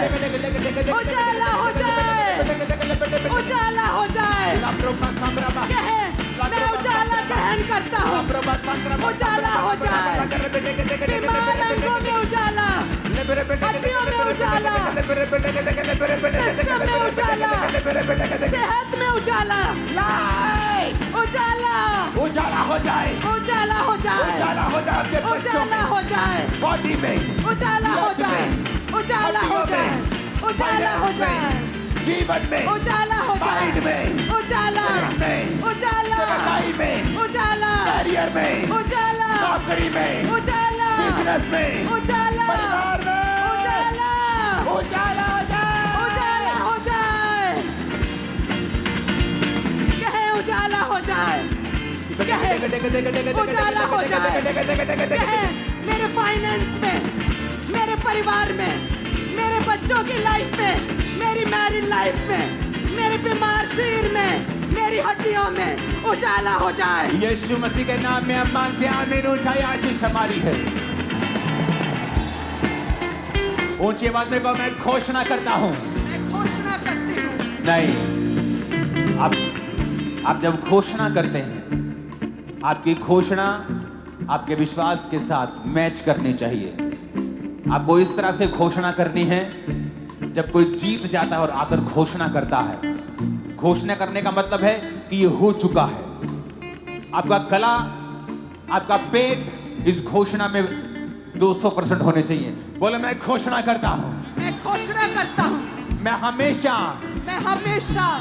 जाए, उजाला हो जाए, उजाला हो जाए। कहे मैं उजाला ग्रहण करता हूँ, उजाला हो जाए। बीमार अंगों में उजाला, हड्डियों में उजाला, सिस्टम में उजाला, सेहत में उजाला, उजाला, उजाला हो जाए, उजाला हो जाए, उजाला हो जाए आपके बच्चों उजाला में, हो जाए, बॉडी में, उजाला हो जाए, उजाला हो जाए, उजाला हो जाए, जीवन में, उजाला हो जाए, माइंड में, उजाला, में, उजाला, सेवकाई में, उजाला, करियर में, उजाला, नौकरी में, उजाला, बिजनेस में, उजाला, परिवार में, उजाला, उजाला हो जाए, उजाला हो जाए। कहे उजाला हो जाए, कहे उजाला हो जाए। कहे मेरे फाइनेंस में, मेरे परिवार में, मेरे बच्चों की लाइफ में, मेरी मैरिड लाइफ में, मेरे बीमार शरीर में, मेरी हड्डियों में उजाला हो जाए। यीशु मसीह के नाम में हम मांगते हैं, आमीन। ऊंचाई आशीष हमारी है। ऊंची आवाज में कहो, मैं घोषणा करता हूं। मैं घोषणा करती हूँ। नहीं, आप जब घोषणा करते हैं, आपकी घोषणा आपके विश्वास के साथ मैच करनी चाहिए। आपको इस तरह से घोषणा करनी है, जब कोई जीत जाता है और आकर घोषणा करता है। घोषणा करने का मतलब है कि ये हो चुका है। आपका गला, आपका पेट इस घोषणा में 200% होने चाहिए। बोले, मैं घोषणा करता हूं, मैं घोषणा करता हूँ, मैं हमेशा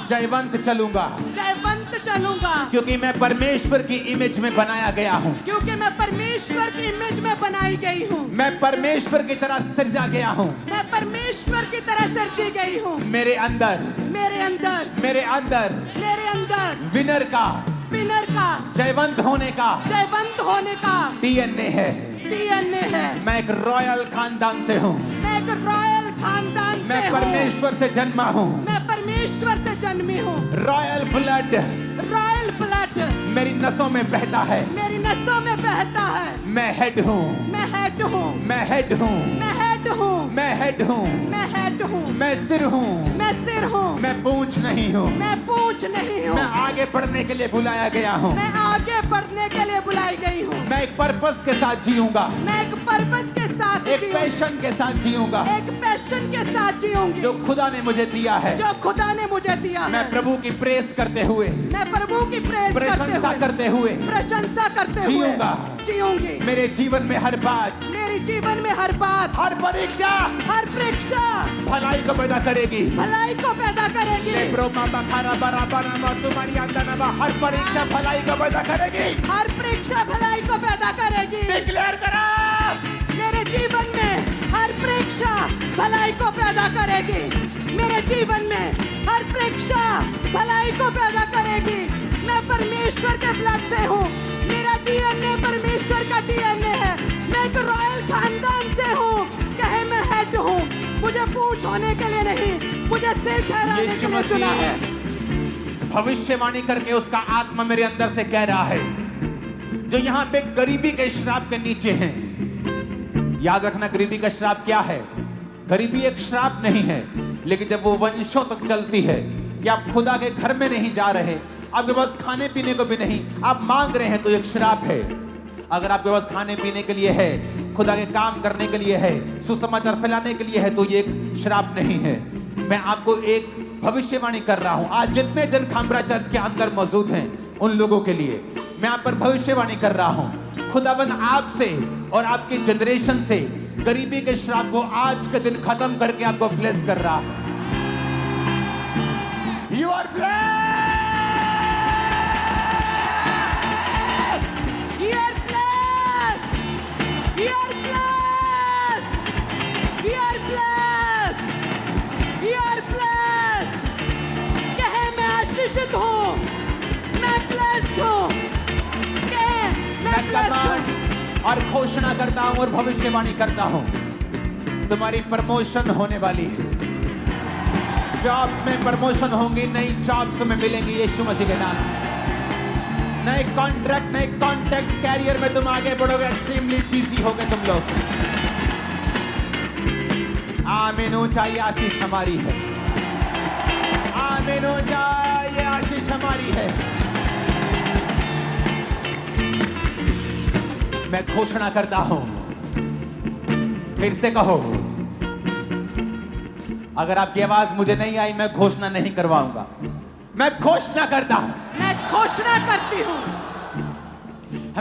जयवंत चलूंगा, जयवंत चलूंगा, क्योंकि मैं परमेश्वर की इमेज में बनाया गया हूं। क्योंकि मैं परमेश्वर की इमेज में बनाई गई हूँ। मैं परमेश्वर की तरह सृजा गया हूं। मैं परमेश्वर की तरह सृजी गई हूँ। मेरे अंदर, मेरे अंदर, मेरे अंदर मेरे अंदर विनर का, विनर का, जयवंत होने का जयवंत होने का डीएनए है। डीएनए है। मैं एक रॉयल खानदान से हूँ। मैं एक रॉयल खानदान से मैं हूँ। परमेश्वर से जन्मा हूँ। मैं परमेश्वर से जन्मी हूँ। रॉयल ब्लड रॉयल ब्लड मेरी नसों में बहता है। मेरी नसों में बहता है। मैं हेड हूँ, मैं हेड हूँ, मैं हेड हूँ, मैं हेड हूँ, मैं हेड हूँ, मैं हेड हूँ, मैं सिर हूँ, मैं सिर हूँ, मैं पूंछ नहीं हूँ। मैं पूंछ नहीं हूँ। मैं आगे बढ़ने के लिए बुलाया गया हूँ। मैं आगे बढ़ने के लिए बुलाई गई हूँ। मैं एक पर्पस के साथ जीऊंगा, मैं एक पर्पस के साथ एक जीऊंगी। पैशन के साथ जीऊंगा, एक पैशन के साथ जीऊंगी जो खुदा ने मुझे दिया है। जो खुदा ने मुझे दिया मैं है। प्रभु की प्रेस करते हुए, मैं प्रभु की प्रेस प्रशंसा करते हुए प्रशंसा करते हुए जीऊंगा। जीऊंगी। मेरे जीवन में हर बात, मेरे जीवन में हर बात, हर परीक्षा हर परीक्षा भलाई को पैदा करेगी। भलाई को पैदा करेगी। हर परीक्षा भलाई को पैदा करेगी। हर परीक्षा भलाई को पैदा करेगी। डिक्लेयर करा, मेरे जीवन में हर परीक्षा भलाई को पैदा करेगी। मेरे जीवन में हर परीक्षा भलाई को पैदा करेगी। मैं परमेश्वर के ब्लड से हूँ। मेरा डीएनए परमेश्वर का डीएनए है। मैं एक रॉयल खानदान से हूँ। कहे मैं हेड हूँ। मुझे पूंछ होने के लिए नहीं, मुझे सिर ठहराने के लिए चुना है। भविष्यवाणी करके उसका आत्मा मेरे अंदर से कह रहा है, जो यहाँ पे गरीबी के श्राप के नीचे हैं। याद रखना, गरीबी का श्राप क्या है? गरीबी एक श्राप नहीं है, लेकिन जब वो वंशों तक चलती है कि आप खुदा के घर में नहीं जा रहे, आपके पास खाने पीने को भी नहीं, आप मांग रहे हैं, तो एक श्राप है। अगर आपके पास खाने पीने के लिए है, खुदा के काम करने के लिए है, सुसमाचार फैलाने के लिए है, तो ये एक श्राप नहीं है। मैं आपको एक भविष्यवाणी कर रहा हूं। आज जितने जन खामरा चर्च के अंदर मौजूद हैं, उन लोगों के लिए मैं आप पर भविष्यवाणी कर रहा हूं। खुदाबंद आपसे और आपकी जनरेशन से गरीबी के श्राप को आज के दिन खत्म करके आपको ब्लेस कर रहा है। You are blessed, You are blessed. You are blessed. You are blessed. You are blessed. कहे मैं आशीषित हूँ। मैं blessed हूँ। कहे मैं blessed हूँ। और घोषणा करता हूं और भविष्यवाणी करता हूं, तुम्हारी प्रमोशन होने वाली है। जॉब्स में प्रमोशन होंगी, नई जॉब्स तुम्हें मिलेंगी यीशु मसीह के नाम। नए कॉन्ट्रैक्ट, नए कॉन्टैक्ट्स, कैरियर में तुम आगे बढ़ोगे। एक्सट्रीमली बिजी होगे तुम लोग। आमीन ऊंचा, ये आशीष हमारी है। आमीन ऊंचा, ये आशीष हमारी है। मैं घोषणा करता हूं, फिर से कहो। अगर आपकी आवाज मुझे नहीं आई, मैं घोषणा नहीं करवाऊंगा। मैं घोषणा करता हूं, मैं घोषणा करती हूँ,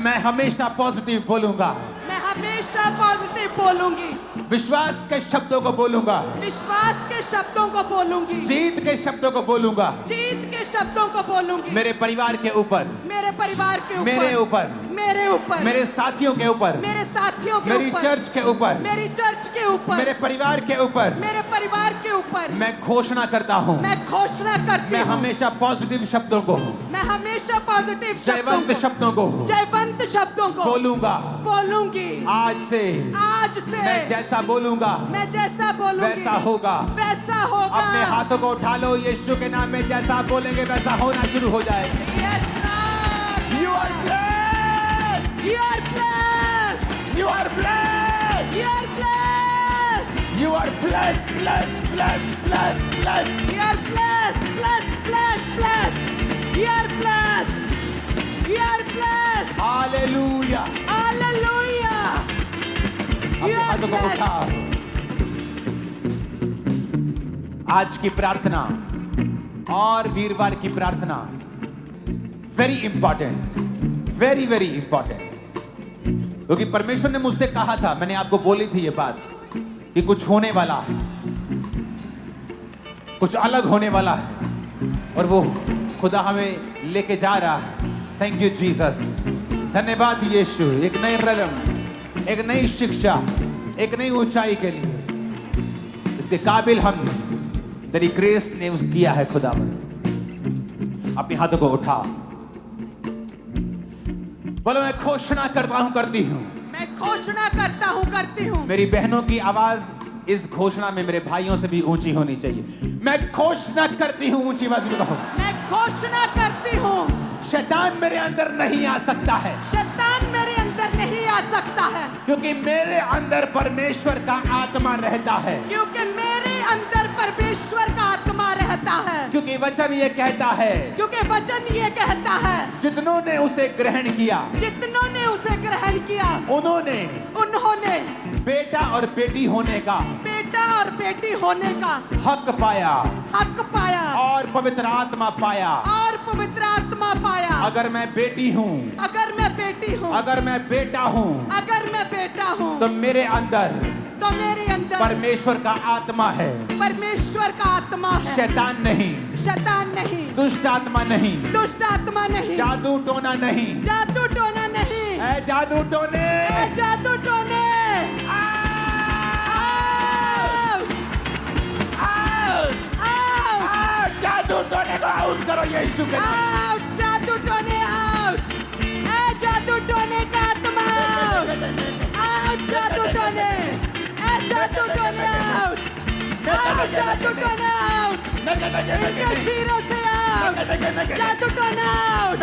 मैं हमेशा पॉजिटिव बोलूंगा, मैं हमेशा पॉजिटिव बोलूंगी, विश्वास के शब्दों को बोलूंगा, विश्वास के शब्दों को बोलूंगी, जीत के शब्दों को बोलूंगा, जीत के शब्दों को बोलूंगी, मेरे परिवार के ऊपर, मेरे परिवार के ऊपर, मेरे ऊपर, मेरे ऊपर, मेरे साथियों के ऊपर, मेरे साथियों के मेरी ऊपर, चर्च के ऊपर, मेरी चर्च के ऊपर, मेरे परिवार के ऊपर मेरे परिवार के ऊपर मैं घोषणा करता हूं, मैं घोषणा करती मैं हूँ, हमेशा पॉजिटिव शब्दों को, मैं हमेशा पॉजिटिव जयवंत शब्दों को जयवंत शब्दों को बोलूंगा। बोलूंगी। आज से मैं जैसा बोलूंगा मैं जैसा बोलूंगी वैसा होगा। वैसा होगा। अपने हाथों को उठा लो, यीशु के नाम में जैसा आप बोलेंगे वैसा होना शुरू हो जाएगा। Yes, Lord. You are blessed. You are blessed. You are blessed. You are blessed. You are blessed, blessed, blessed, blessed, blessed. You are blessed, blessed, blessed, blessed. You are blessed. You are blessed. Hallelujah. Hallelujah. अपने हाथों को उठा। आज की प्रार्थना और वीरवार की प्रार्थना very important, very very important, क्योंकि परमेश्वर ने मुझसे कहा था, मैंने आपको बोली थी ये बात कि कुछ होने वाला है, कुछ अलग होने वाला है, और वो खुदा हमें लेके जा रहा है। थैंक यू जीसस, धन्यवाद यीशु। एक नए रलम, एक नई शिक्षा, एक नई ऊंचाई के लिए इसके काबिल हम तेरी ग्रेस ने किया है खुदावंद। अपने हाथों को उठा, बोलो मैं घोषणा करता हूं, करती हूं। मैं घोषणा करता हूं, करती हूं। मेरी बहनों की आवाज इस घोषणा में मेरे भाइयों से भी ऊंची होनी चाहिए। मैं घोषणा करती हूं, ऊंची आवाज में कहो। मैं घोषणा करती हूं, शैतान मेरे अंदर नहीं आ सकता है, शैतान मेरे अंदर नहीं आ सकता है, क्योंकि मेरे अंदर परमेश्वर का आत्मा रहता है, क्योंकि मेरे अंदर परमेश्वर का आत्मा रहता है, क्योंकि वचन ये कहता है, क्योंकि वचन ये कहता है, जितनों ने उसे ग्रहण किया, जितनों ने उसे ग्रहण किया, उन्होंने बेटा और बेटी होने का, बेटा और बेटी होने का हक पाया, हक पाया, और पवित्र आत्मा पाया। और पवित्र आत्मा पाया। अगर मैं बेटी हूँ, अगर मैं बेटी हूँ, अगर मैं बेटा हूँ, अगर मैं बेटा हूँ, तो मेरे अंदर परमेश्वर का आत्मा है, परमेश्वर का आत्मा है, शैतान नहीं, शैतान नहीं, दुष्ट आत्मा नहीं, दुष्ट आत्मा नहीं, जादू टोना नहीं, जादू टोना नहीं, ऐ जादू टोने, ऐ जादू टोने, जादू टोने को आउट करो यीशु के नाम। आउट, जादू टोने आउट, ऐ जादू टोने का आत्मा आउट, जादू टोने, ऐ जादू टोने आउट, जादू टोने आउट, इनके सिरों से आउट, जादू टोने आउट।